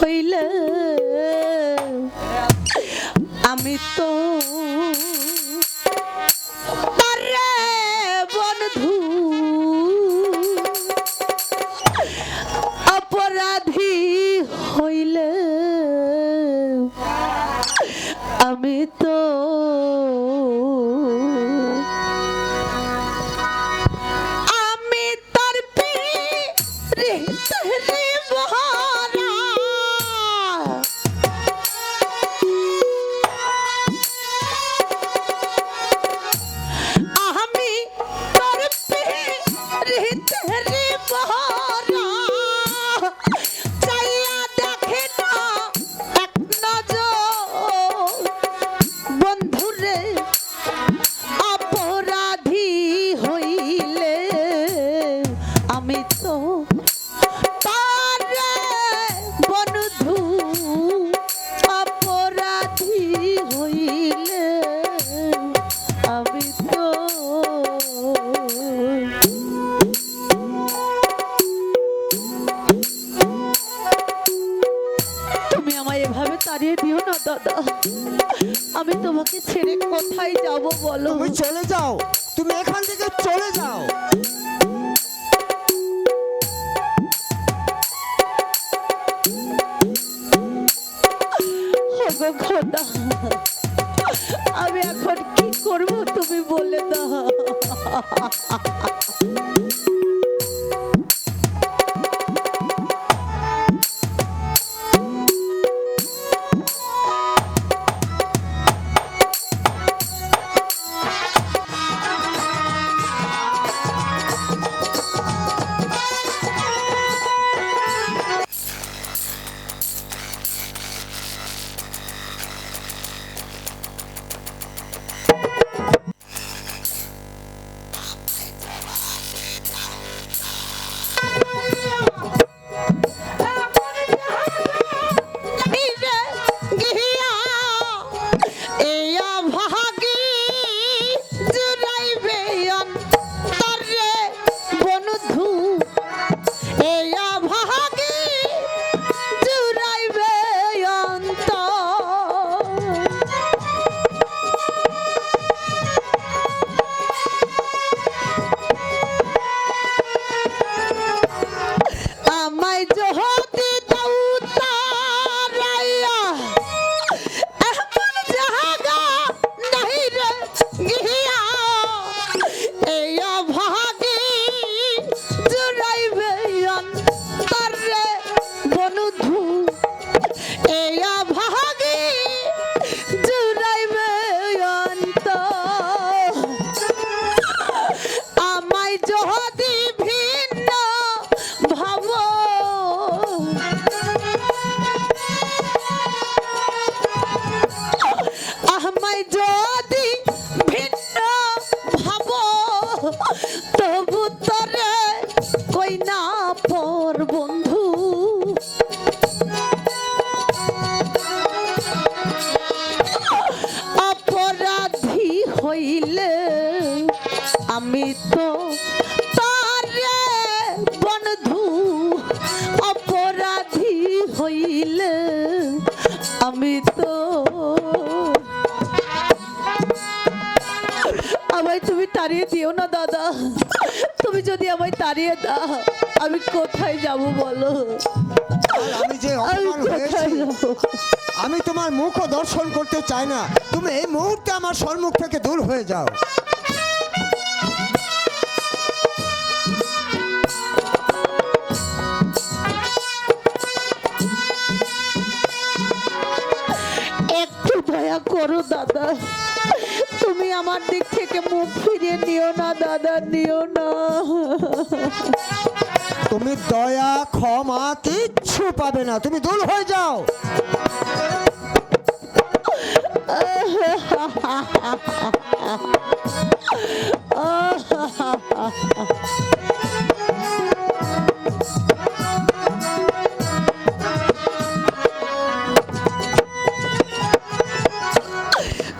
হইলে আমি তো তারে বন্ধু অপরাধী হইলে আমি তো আমি তার পিরিতেরি বহারা আমি তার পিরিতেরি বহারা চাইয়া দেখে না এক নজর বন্ধুরে অপরাধী হইলে আমি তো তারে বন্ধু অপরাধী হইলে আমি তো তুমি আমায় এভাবে তাড়িয়ে দিও না দাদা। আমি তোমাকে ছেড়ে কোথায় যাব বলো? তুমি চলে যাও, তুমি এখান থেকে চলে যাও। ওগো খোদা, আমি এখন কি করব তুমি বলে দাও। তবু তরে কই না পর বন্ধু অপরাধী হইলে আমি তো তারে বন্ধু অপরাধী হইলে আমি তো আমায় তুমি তাড়িয়ে দিও না দাদা। তুমি যদি আমায় তাড়িয়ে দাও আমি কোথায় যাব বলো? আমি যে অপমান হয়েছি আমি তোমার মুখ দর্শন করতে চাই না। তুমি এই মুহূর্তে আমার সম্মুখ থেকে দূর হয়ে যাও। একটু দয়া করো দাদা, তুমি আমার দিক থেকে মুখ ফিরিয়ে নিও না দাদা, নিও না। তুমি দয়া ক্ষমা কিচ্ছু পাবে না, তুমি দূর হয়ে যাও।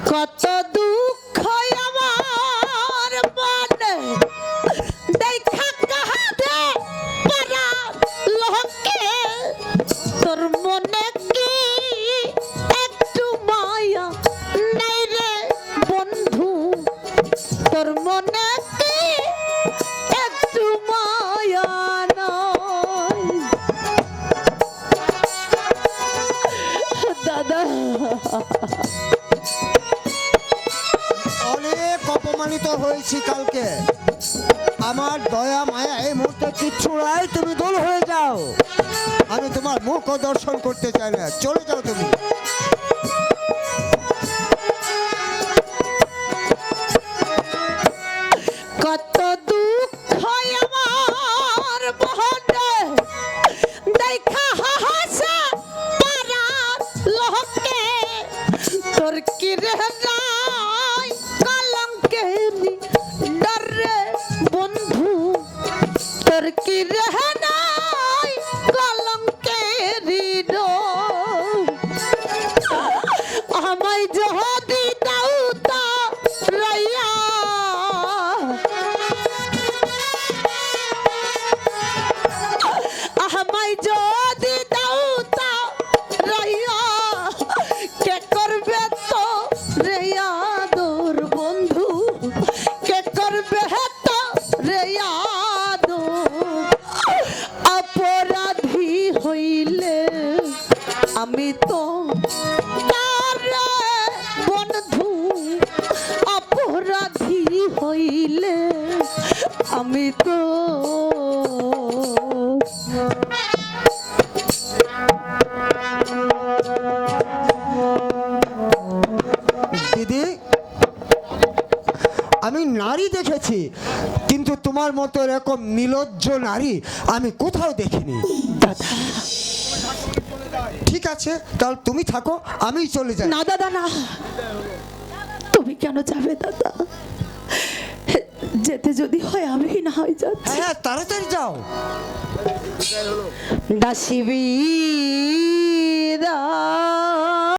কত দুঃখ আমার মনে দেখা কাহাতে পারা লোকে তোর মনে হয়েছি কালকে। আমার দয়া মায়া এই মুহূর্তে কিচ্ছু নাই, তুমি দূর হয়ে যাও। আমি তোমার মুখও দর্শন করতে চাই না, চলে যাও তুমি। কত দুঃখ আমার মহনে দেখা হাসা পারা লোকে তোর কি রে নাই কলঙ্কের ডরে বন্ধু তোর কি রে নাই কলঙ্কের ডর আমায় যদি দাও তা রাইয়া আমায় যদি দাও তা রাইয়া কে করবে তো রেয়া দূর বন্ধু কে করবে তো রেয়া দূর অপরাধী হইলে আমি তো তারে বন্ধু অপরাধী হইলে আমি তো দিদি, আমি নারী দেখেছি, কিন্তু তোমার মতো এরকম নির্লজ্জ নারী আমি কোথাও দেখিনি। দাদা ঠিক আছে, তাহলে তুমি থাকো, আমি চলে যাই। না দাদা না, তুমি কেন যাবে দাদা? যেতে যদি হয় আমি না হয় যাচ্ছি। হ্যাঁ হ্যাঁ, তাড়াতাড়ি যাও। দাসী বিদায়।